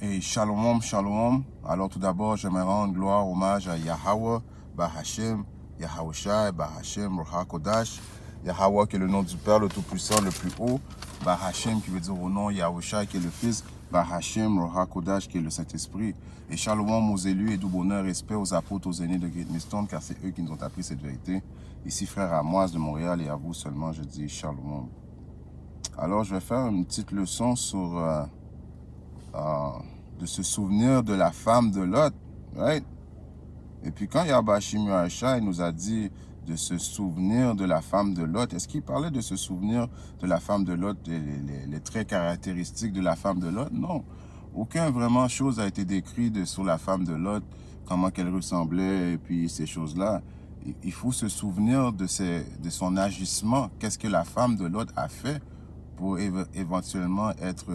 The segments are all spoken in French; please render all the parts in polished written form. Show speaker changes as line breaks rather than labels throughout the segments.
Et shalom, shalom. Alors tout d'abord, j'aimerais rendre gloire, hommage à Yahweh, Bahashem, Yahawashi, Bahashem, Ruach Kodash. Yahweh qui est le nom du Père le Tout-Puissant, le plus haut. Bahashem qui veut dire au nom, Yahawashi qui est le Fils. Bahashem, Ruach Kodash qui est le Saint-Esprit. Et shalom aux élus et du bonheur, respect aux apôtres, aux aînés de Great Millstone, car c'est eux qui nous ont appris cette vérité. Ici, frère Amoise de Montréal, et à vous seulement, je dis shalom. Alors, je vais faire une petite leçon sur... de se souvenir de la femme de Lot, right? Et puis quand Yahbashim Yahshua nous a dit de se souvenir de la femme de Lot, est-ce qu'il parlait de se souvenir de la femme de Lot, les traits caractéristiques de la femme de Lot? Non. Aucun vraiment chose a été décrit sur la femme de Lot, comment qu'elle ressemblait et puis ces choses-là. Il faut se souvenir de son agissement. Qu'est-ce que la femme de Lot a fait pour éventuellement être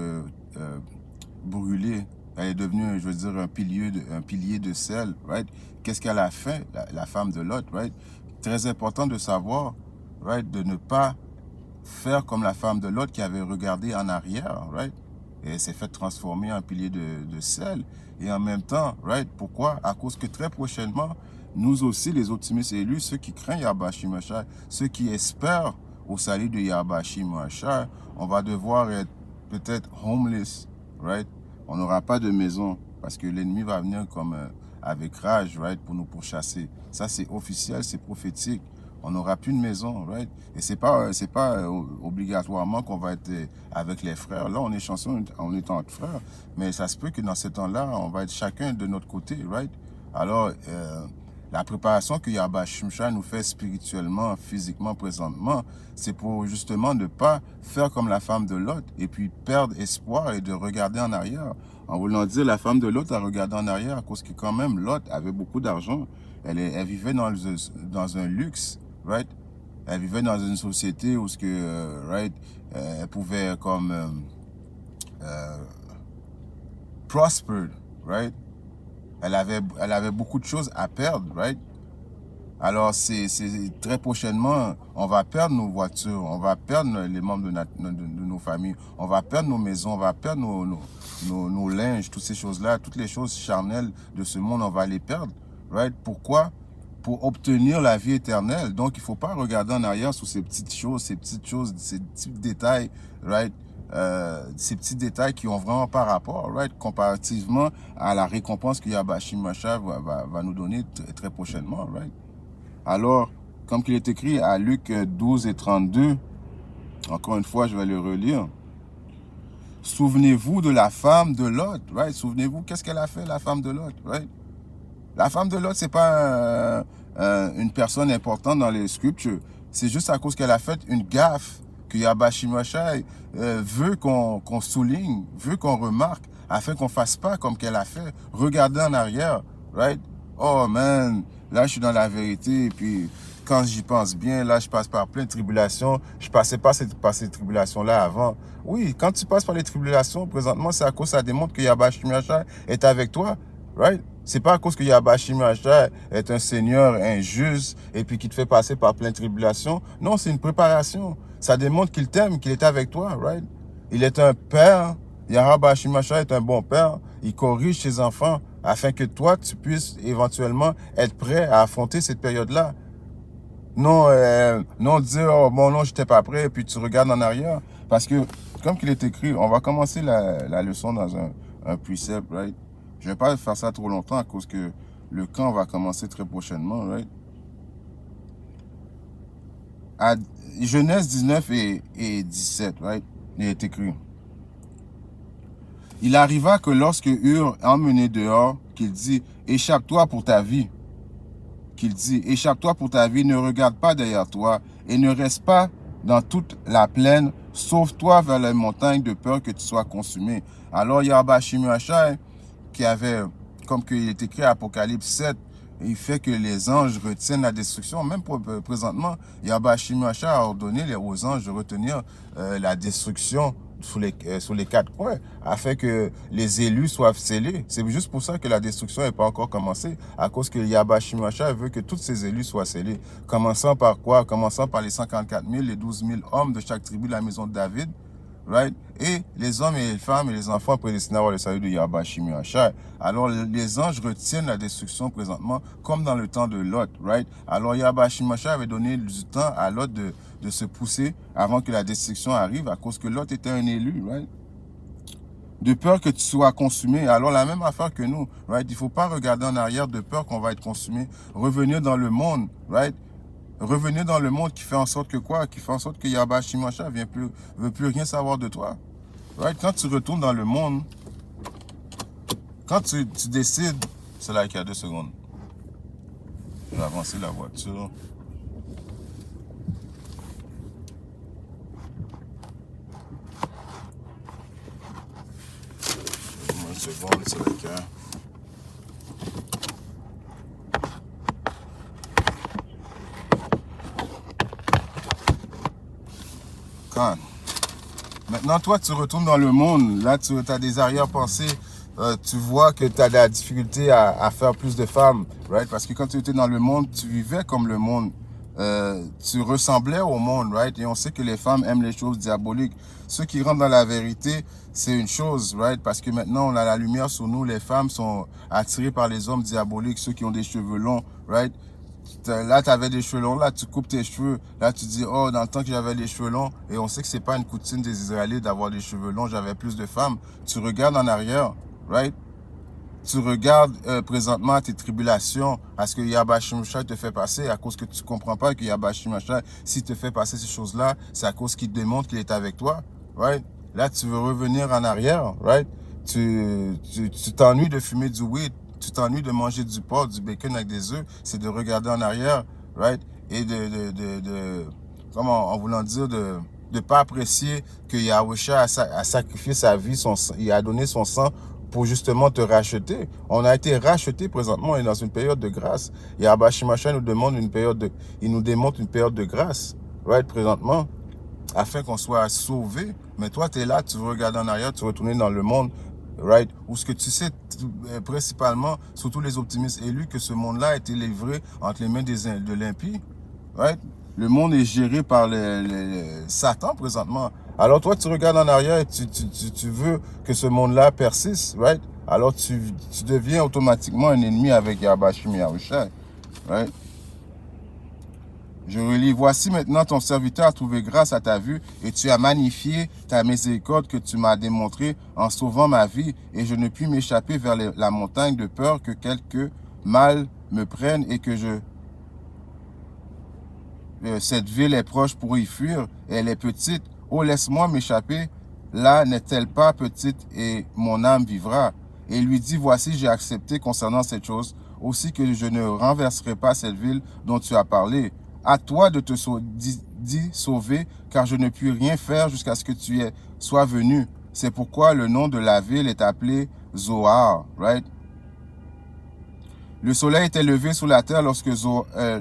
brûlée. Elle est devenue, je veux dire, un pilier de sel, right? Qu'est-ce qu'elle a fait, la femme de Lot, right? Très important de savoir, right? De ne pas faire comme la femme de Lot qui avait regardé en arrière, right? Et elle s'est fait transformer en pilier de sel. Et en même temps, right? Pourquoi? À cause que très prochainement, nous aussi, les optimistes élus, ceux qui craignent Yahbashim Yahshua, ceux qui espèrent au salut de Yahbashim Yahshua, on va devoir être peut-être homeless, right? On n'aura pas de maison parce que l'ennemi va venir comme avec rage, right, pour nous pourchasser. Ça, c'est officiel, c'est prophétique. On n'aura plus de maison, right? Et c'est pas obligatoirement qu'on va être avec les frères. Là, on est chanceux, on est entre frères. Mais ça se peut que dans ce temps-là, on va être chacun de notre côté, right? Alors, la préparation que Yahbashim Yahshua nous fait spirituellement, physiquement, présentement, c'est pour justement ne pas faire comme la femme de Lot et puis perdre espoir et de regarder en arrière. En voulant dire, la femme de Lot a regardé en arrière à cause que quand même Lot avait beaucoup d'argent. Elle vivait dans un luxe, right? Elle vivait dans une société où right, elle pouvait comme prosper, right? Elle avait beaucoup de choses à perdre, right? Alors, c'est très prochainement, on va perdre nos voitures, on va perdre les membres de nos familles, on va perdre nos maisons, on va perdre nos linges, toutes ces choses-là, toutes les choses charnelles de ce monde, on va les perdre, right? Pourquoi? Pour obtenir la vie éternelle. Donc, il ne faut pas regarder en arrière sur ces petites choses, ces petits détails, right? Ces petits détails qui ont vraiment pas rapport, right? Comparativement à la récompense que Yahbashim Yahshua va nous donner très prochainement, right? Alors, comme il est écrit à Luc 12 et 32, encore une fois, je vais le relire. Souvenez-vous de la femme de Lot, right? Souvenez-vous, qu'est-ce qu'elle a fait, la femme de Lot, right? La femme de Lot, c'est pas une personne importante dans les scriptures. C'est juste à cause qu'elle a fait une gaffe que Yahbashim Yahshua veut qu'on souligne, veut qu'on remarque, afin qu'on fasse pas comme qu'elle a fait. Regardez en arrière, right? Oh man, là je suis dans la vérité, et puis quand j'y pense bien, là je passe par plein de tribulations. Je passais pas par ces tribulations-là avant. Oui, quand tu passes par les tribulations, présentement, c'est à cause ça démontre que Yahbashim Yahshua est avec toi, right? C'est pas à cause que Yahbashim Yahshua est un Seigneur injuste et puis qui te fait passer par plein de tribulations. Non, c'est une préparation. Ça démontre qu'il t'aime, qu'il est avec toi, right? Il est un père. Yahbashim Yahshua est un bon père. Il corrige ses enfants afin que toi, tu puisses éventuellement être prêt à affronter cette période-là. Non, non dire, oh, bon, non, j'étais pas prêt, et puis tu regardes en arrière. Parce que, comme qu'il est écrit, on va commencer la leçon dans un precept, right? Je vais pas faire ça trop longtemps à cause que le camp va commencer très prochainement, right? À Genèse 19 et 17, right? Il est écrit. Il arriva que lorsque Hur emmené dehors, qu'il dit, échappe-toi pour ta vie. Qu'il dit, échappe-toi pour ta vie, ne regarde pas derrière toi et ne reste pas dans toute la plaine, sauve-toi vers les montagnes de peur que tu sois consumé. Alors Yahbashim Yahshua, qui avait, comme il est écrit à Apocalypse 7, il fait que les anges retiennent la destruction. Même présentement, Yahbashim Yahshua a ordonné aux anges de retenir la destruction sous les quatre coins, afin que les élus soient scellés. C'est juste pour ça que la destruction n'est pas encore commencée, à cause que Yahbashim Yahshua veut que tous ces élus soient scellés. Commençant par quoi? Commençant par les 144 000, les 12 000 hommes de chaque tribu de la maison de David, right? Et les hommes et les femmes et les enfants prédestinés à avoir le salut de Yahweh Shimi Hashai. Alors, les anges retiennent la destruction présentement, comme dans le temps de Lot, right? Alors, Yahweh Shimi Hashai avait donné du temps à Lot de se pousser avant que la destruction arrive, à cause que Lot était un élu, right? De peur que tu sois consumé. Alors, la même affaire que nous, right? Il ne faut pas regarder en arrière de peur qu'on va être consumé. Revenir dans le monde, right? Revenir dans le monde qui fait en sorte que quoi? Qui fait en sorte que Yahweh Shimi Hashai ne veut plus rien savoir de toi. Right? Quand tu retournes dans le monde, quand tu décides, c'est là qu'il y a 2 secondes. Je vais avancer la voiture. Une seconde, c'est là qu'il y a. Quand? Maintenant, toi, tu retournes dans le monde. Là, tu as des arrière-pensées. Tu vois que tu as de la difficulté à faire plus de femmes. Right? Parce que quand tu étais dans le monde, tu vivais comme le monde. Tu ressemblais au monde. Right? Et on sait que les femmes aiment les choses diaboliques. Ceux qui rentrent dans la vérité, c'est une chose. Right? Parce que maintenant, on a la lumière sur nous. Les femmes sont attirées par les hommes diaboliques, ceux qui ont des cheveux longs. Right? Là, tu avais des cheveux longs, là, tu coupes tes cheveux. Là, tu dis, oh, dans le temps que j'avais les cheveux longs, et on sait que c'est pas une coutume des Israélites d'avoir des cheveux longs, j'avais plus de femmes. Tu regardes en arrière, right? Tu regardes présentement tes tribulations, à ce que Yahweh Shimi Hashai te fait passer, à cause que tu comprends pas que Yahweh Shimi Hashai, s'il te fait passer ces choses-là, c'est à cause qu'il te démontre qu'il est avec toi, right? Là, tu veux revenir en arrière, right? Tu t'ennuies de fumer du weed, tu t'ennuies de manger du porc, du bacon avec des œufs, c'est de regarder en arrière, right? Et comment, en voulant dire, de ne pas apprécier que Yahweh a sacrifié sa vie, il a donné son sang pour justement te racheter. On a été racheté présentement, on est dans une période de grâce. Yahweh Shimi Hashai nous demande il nous démontre une période de grâce, right, présentement, afin qu'on soit sauvé. Mais toi, tu es là, tu veux regarder en arrière, tu veux retourner dans le monde, right? Où ce que tu sais, principalement, surtout les optimistes élus, que ce monde-là a été livré entre les mains de l'impie, right? Le monde est géré par Satan présentement. Alors toi, tu regardes en arrière et tu veux que ce monde-là persiste, right? Alors tu deviens automatiquement un ennemi avec Yahweh Shimi Hashai, right? Je relis, voici maintenant ton serviteur a trouvé grâce à ta vue et tu as magnifié ta miséricorde que tu m'as démontrée en sauvant ma vie et je ne puis m'échapper vers la montagne de peur que quelque mal me prenne et que cette ville est proche pour y fuir, elle est petite. Oh, laisse-moi m'échapper. Là n'est-elle pas petite et mon âme vivra. Et il lui dit, voici, j'ai accepté concernant cette chose, aussi que je ne renverserai pas cette ville dont tu as parlé. À toi de te sauver, car je ne puis rien faire jusqu'à ce que tu sois venu. C'est pourquoi le nom de la ville est appelé Zoar, right? Le soleil était levé sur la terre lorsque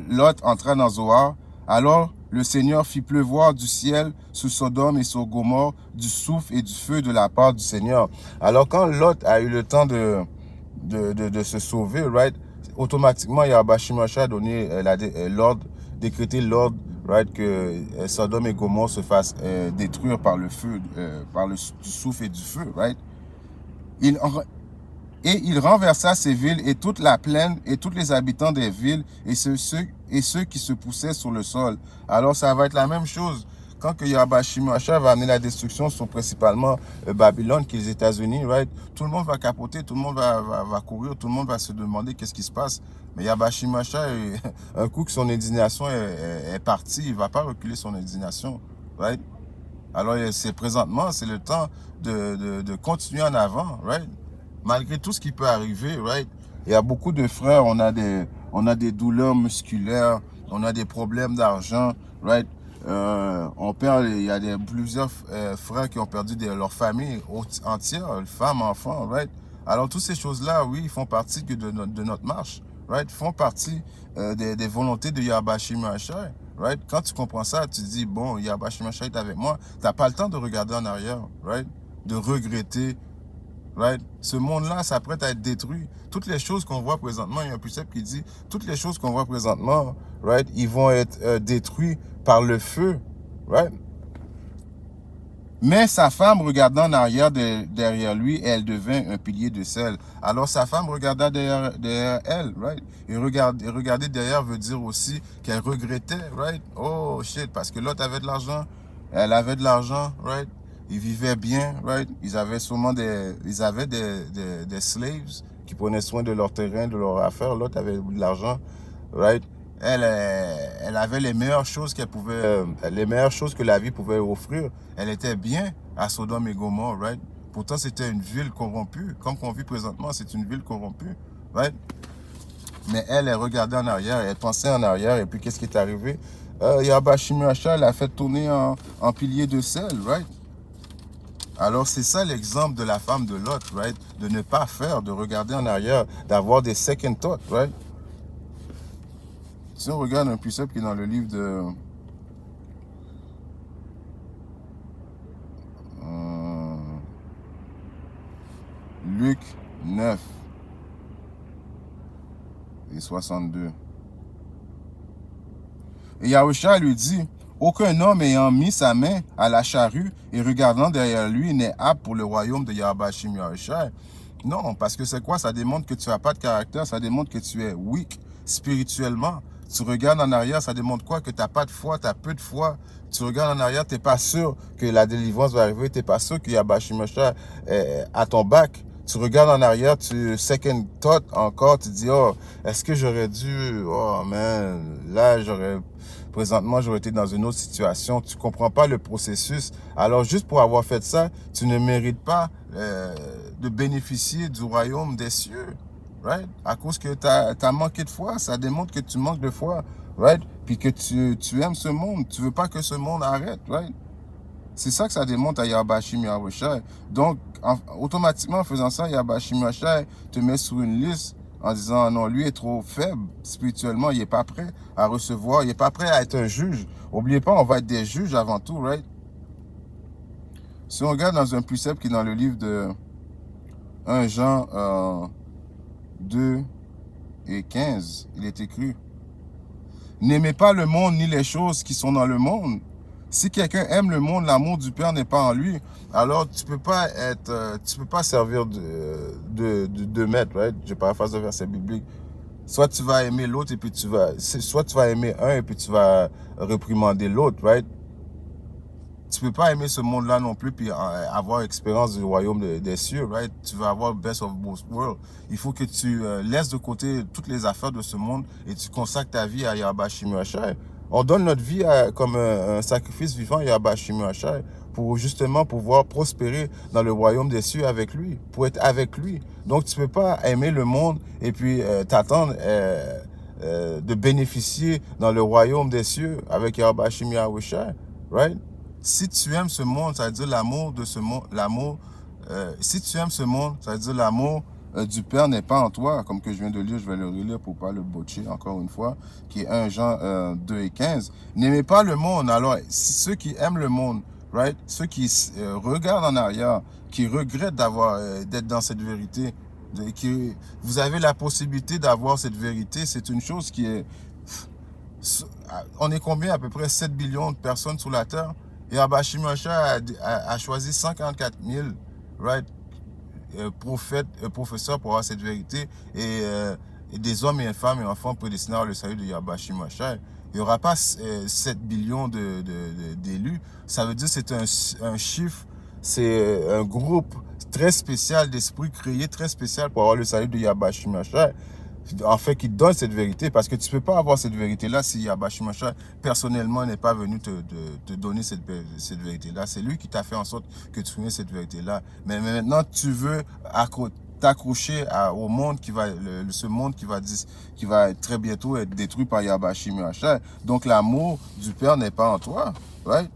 Lot entra dans Zoar. Alors le Seigneur fit pleuvoir du ciel sur Sodome et sur Gomorrhe du souffle et du feu de la part du Seigneur. Alors quand Lot a eu le temps de se sauver, right, automatiquement Yahweh Shimi Hashai a donné l'ordre, décrété l'ordre, right, que Sodome et Gomorrhe se fassent détruire par le feu, du souffle et du feu, right. Et il renversa ces villes et toute la plaine et tous les habitants des villes et ceux qui se poussaient sur le sol. Alors ça va être la même chose. Quand que Yahweh Shimi Hashai va amener la destruction sur principalement Babylone, qui est les États-Unis, right? Tout le monde va capoter, tout le monde va courir, tout le monde va se demander qu'est-ce qui se passe. Mais Yahweh Shimi Hashai, un coup que son indignation est partie, il ne va pas reculer son indignation, right? Alors présentement, c'est le temps de continuer en avant, right? Malgré tout ce qui peut arriver, right? Il y a beaucoup de frères, on a des douleurs musculaires, on a des problèmes d'argent, right? Il y a plusieurs frères qui ont perdu leur famille entière, femmes, enfants, right? Alors, toutes ces choses-là, oui, font partie de notre marche, right? Font partie des volontés de Yahweh Shimi Hashai, right? Quand tu comprends ça, tu te dis, bon, Yahweh Shimi Hashai est avec moi. Tu n'as pas le temps de regarder en arrière, right? De regretter, right? Ce monde-là s'apprête à être détruit. Toutes les choses qu'on voit présentement, il y a un précepte qui dit, toutes les choses qu'on voit présentement, right, ils vont être détruits par le feu, right? Mais sa femme, regardant en arrière derrière lui, elle devint un pilier de sel. Alors sa femme regarda derrière elle, right? Et regarder derrière veut dire aussi qu'elle regrettait, right? Oh shit, parce que l'autre avait de l'argent, elle avait de l'argent, right? Ils vivaient bien, right? Ils avaient sûrement des slaves qui prenaient soin de leur terrain, de leur affaire. L'autre avait de l'argent, right? Elle avait les meilleures choses les meilleures choses que la vie pouvait offrir. Elle était bien à Sodome et Gomorrhe, right? Pourtant, c'était une ville corrompue. Comme qu'on vit présentement, c'est une ville corrompue, right? Mais elle regardait en arrière, elle pensait en arrière, et puis qu'est-ce qui est arrivé? Yahba Shimracha l'a fait tourner en pilier de sel, right? Alors, c'est ça l'exemple de la femme de Lot, right? De ne pas faire, de regarder en arrière, d'avoir des second thoughts, right? Si on regarde un précepte qui est dans le livre de Luc 9 et 62. Et Yahusha lui dit, aucun homme ayant mis sa main à la charrue et regardant derrière lui n'est apte pour le royaume de Yahbashim Yahusha. Non, parce que c'est quoi? Ça démontre que tu n'as pas de caractère, ça démontre que tu es weak spirituellement. Tu regardes en arrière, ça démontre quoi? Que tu n'as pas de foi, tu as peu de foi. Tu regardes en arrière, tu n'es pas sûr que la délivrance va arriver, tu n'es pas sûr que Yahbashim Yahusha est à ton bac. Tu regardes en arrière, tu second thought encore, tu dis, oh, est-ce que j'aurais dû, oh man, là, présentement, j'aurais été dans une autre situation. Tu comprends pas le processus. Alors, juste pour avoir fait ça, tu ne mérites pas de bénéficier du royaume des cieux, right? À cause que tu as manqué de foi, ça démontre que tu manques de foi, right? Puis que tu aimes ce monde, tu veux pas que ce monde arrête, right? C'est ça que ça démontre à Yahbashim Yahushai. Donc, automatiquement, en faisant ça, Yahbashim Yahushai te met sur une liste en disant, non, lui est trop faible spirituellement, il n'est pas prêt à recevoir, il n'est pas prêt à être un juge. N'oubliez pas, on va être des juges avant tout, right? Si on regarde dans un précepte qui est dans le livre de 1 Jean 2 et 15, il est écrit, n'aimez pas le monde ni les choses qui sont dans le monde. Si quelqu'un aime le monde, l'amour du Père n'est pas en lui. Alors, tu peux pas servir de maître, right? Je paraphrase le verset biblique. Soit tu vas aimer l'autre et puis soit tu vas aimer un et puis tu vas réprimander l'autre, right? Tu peux pas aimer ce monde-là non plus puis avoir expérience du royaume des cieux, right? Tu vas avoir best of both worlds. Il faut que tu laisses de côté toutes les affaires de ce monde et tu consacres ta vie à Yahbashim Yahushai. On donne notre vie comme un sacrifice vivant à Yahbashim Yahushai pour justement pouvoir prospérer dans le royaume des cieux avec lui, pour être avec lui. Donc, tu peux pas aimer le monde et puis t'attendre de bénéficier dans le royaume des cieux avec Yahbashim Yahushai, right? Si tu aimes ce monde, ça veut dire l'amour de ce monde, si tu aimes ce monde, ça veut dire l'amour du Père n'est pas en toi, comme que je viens de lire, je vais le relire pour pas le botcher encore une fois, qui est 1 Jean 2 et 15. N'aimez pas le monde. Alors, ceux qui aiment le monde, right, ceux qui regardent en arrière, qui regrettent d'être dans cette vérité, vous avez la possibilité d'avoir cette vérité, c'est une chose qui est... On est combien? À peu près 7 billions de personnes sur la Terre. Et Yahbashim Yahushai a choisi 144 000, right, professeurs pour avoir cette vérité et des hommes et femmes et enfants prédestinés à le salut de Yahbashim Yahushai. Il n'y aura pas 7 billions d'élus. Ça veut dire que c'est un chiffre, c'est un groupe très spécial d'esprit créé, très spécial pour avoir le salut de Yahbashim Yahushai. En fait, qui donne cette vérité, parce que tu ne peux pas avoir cette vérité-là si Yahbashim Yahushai personnellement n'est pas venu te donner cette vérité-là. C'est lui qui t'a fait en sorte que tu aies cette vérité-là. Mais maintenant, tu veux t'accrocher au monde ce monde qui va très bientôt être détruit par Yahbashim Yahushai. Donc, l'amour du Père n'est pas en toi, right?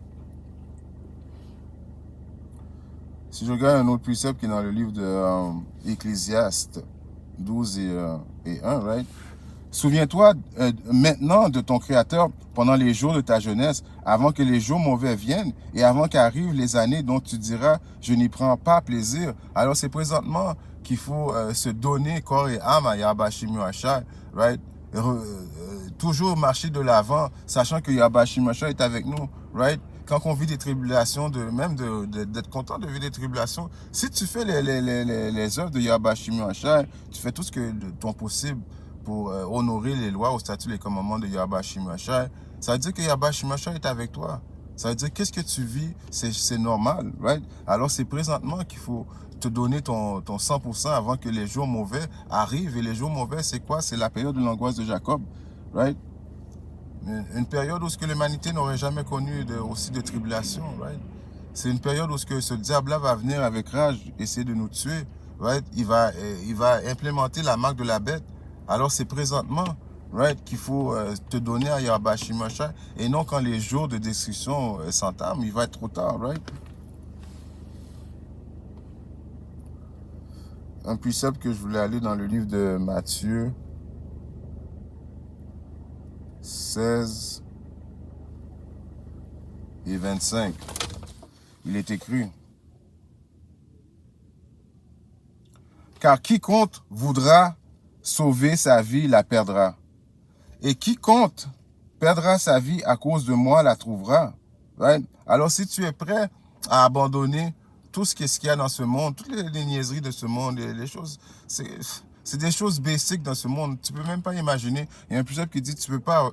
Si je regarde un autre précepte qui est dans le livre de Ecclésiaste 12 et 1, right? Souviens-toi maintenant de ton Créateur pendant les jours de ta jeunesse, avant que les jours mauvais viennent et avant qu'arrivent les années dont tu diras, je n'y prends pas plaisir. Alors c'est présentement qu'il faut se donner corps et âme à Yahbashim Yahushai, right? Toujours marcher de l'avant, sachant que Yahbashim Yahushai est avec nous, right? quand on vit des tribulations, d'être content de vivre des tribulations, si tu fais les œuvres de Yahweh Shimashai, tu fais tout ce que ton possible pour honorer les lois, aux statuts, les commandements de Yahweh Shimashai, ça veut dire que Yahweh Shimashai est avec toi. Ça veut dire qu'est-ce que tu vis, c'est normal, right? Alors c'est présentement qu'il faut te donner ton 100% avant que les jours mauvais arrivent. Et les jours mauvais, c'est quoi? C'est la période de l'angoisse de Jacob, right? Une période où l'humanité n'aurait jamais connu aussi de tribulation, right? C'est une période où ce diable-là va venir avec rage, essayer de nous tuer, right? Il va implémenter la marque de la bête. Alors c'est présentement, right, qu'il faut te donner à Yahweh Shimashai, et non quand les jours de destruction s'entament, il va être trop tard, right? Un précepte que je voulais aller dans le livre de Matthieu 16 et 25. Il est écrit: car quiconque voudra sauver sa vie la perdra. Et quiconque perdra sa vie à cause de moi la trouvera. Right? Alors si tu es prêt à abandonner tout ce qu'il y a dans ce monde, toutes les niaiseries de ce monde, les choses, c'est des choses basiques dans ce monde. Tu peux même pas imaginer. Il y a un précepte qui dit tu peux pas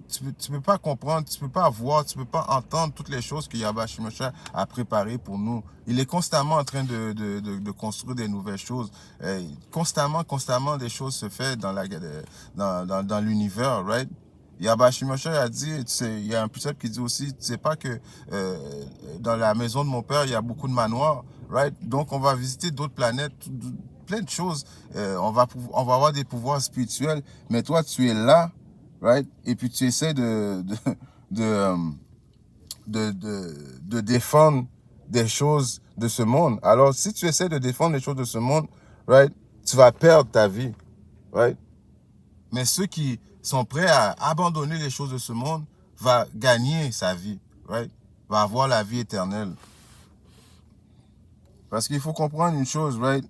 tu peux pas comprendre, tu peux pas voir, tu peux pas entendre toutes les choses que Yahweh Shimashai a préparées pour nous. Il est constamment en train de construire des nouvelles choses. Constamment, des choses se font dans l'univers, right? Yahweh Shimashai a dit, il y a un précepte qui dit aussi, tu sais pas que dans la maison de mon père, il y a beaucoup de manoirs, right? Donc, on va visiter d'autres planètes, plein de choses. On va avoir des pouvoirs spirituels, mais toi, tu es là, right? Et puis, tu essaies de défendre des choses de ce monde. Alors, si tu essaies de défendre les choses de ce monde, right, tu vas perdre ta vie, right? Mais ceux qui sont prêts à abandonner les choses de ce monde va gagner sa vie, right? Va avoir la vie éternelle. Parce qu'il faut comprendre une chose, right?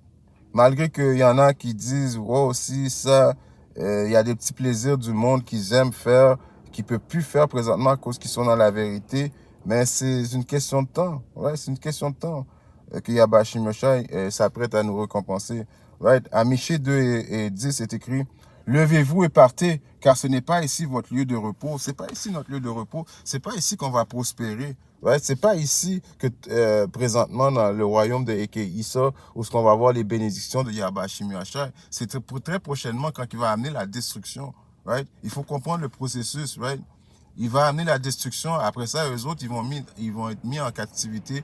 Malgré qu'il y en a qui disent, oh, si ça, il y a des petits plaisirs du monde qu'ils aiment faire, qu'ils ne peuvent plus faire présentement à cause qu'ils sont dans la vérité, mais c'est une question de temps, right? C'est une question de temps que Yahweh Shimashai s'apprête à nous récompenser, right? À Michée 2 et 10, c'est écrit: levez-vous et partez, car ce n'est pas ici votre lieu de repos. C'est pas ici notre lieu de repos. C'est pas ici qu'on va prospérer. Ouais, c'est pas ici que présentement dans le royaume de Issa où ce qu'on va voir les bénédictions de Yahweh Shimashai. C'est très prochainement quand il va amener la destruction. Right? Il faut comprendre le processus. Right? Il va amener la destruction. Après ça, eux autres, ils vont être mis en captivité,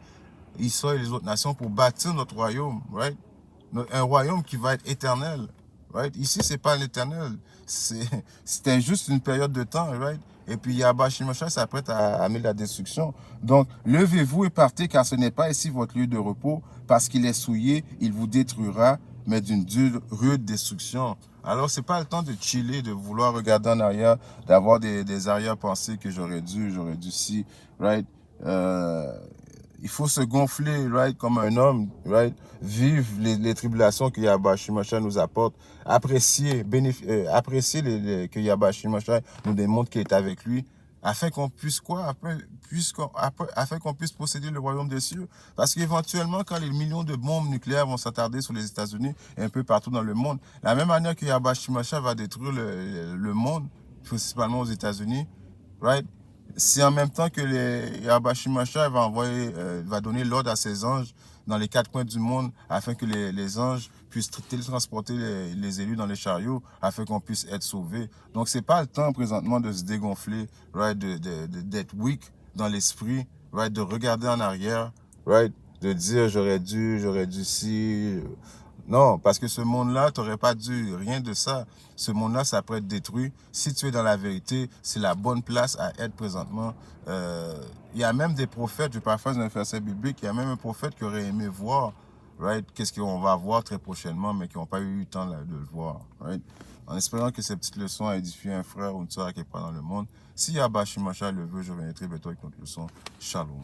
Issa et les autres nations, pour bâtir notre royaume. Right? Un royaume qui va être éternel. Right? Ici, c'est pas l'éternel. C'était juste une période de temps, right? Et puis Yahweh Shimashai s'apprête à amener la destruction. Donc, levez-vous et partez, car ce n'est pas ici votre lieu de repos, parce qu'il est souillé, il vous détruira, mais d'une dure, rude destruction. Alors, c'est pas le temps de chiller, de vouloir regarder en arrière, d'avoir des arrière-pensées que j'aurais dû ci, right? Il faut se gonfler, right, comme un homme, right? Vivre les tribulations que Yahweh Shimashai nous apporte. Apprécier que Yahweh Shimashai nous démontre qu'il est avec lui, afin qu'on puisse quoi? Afin qu'on puisse posséder le royaume des cieux. Parce qu'éventuellement, quand les millions de bombes nucléaires vont s'attarder sur les États-Unis et un peu partout dans le monde, la même manière que Yahweh Shimashai va détruire le monde, principalement aux États-Unis, right? C'est en même temps que Yahweh Shimashai va donner l'ordre à ses anges dans les 4 coins du monde afin que les anges puissent télétransporter les élus dans les chariots afin qu'on puisse être sauvés. Donc, c'est pas le temps présentement de se dégonfler, right, d'être weak dans l'esprit, right, de regarder en arrière, right, de dire j'aurais dû ci. Non, parce que ce monde-là, tu n'aurais pas dû rien de ça. Ce monde-là, ça peut être détruit. Si tu es dans la vérité, c'est la bonne place à être présentement. Il y a même des prophètes, je paraphrase un verset biblique, il y a même un prophète qui aurait aimé voir, right, qu'est-ce qu'on va voir très prochainement, mais qui n'ont pas eu le temps de le voir. Right? En espérant que ces petites leçons aient édifié un frère ou une soeur quelque part dans le monde. Si Yahweh Shimashai le veut, je reviendrai vers toi avec notre leçon. Shalom.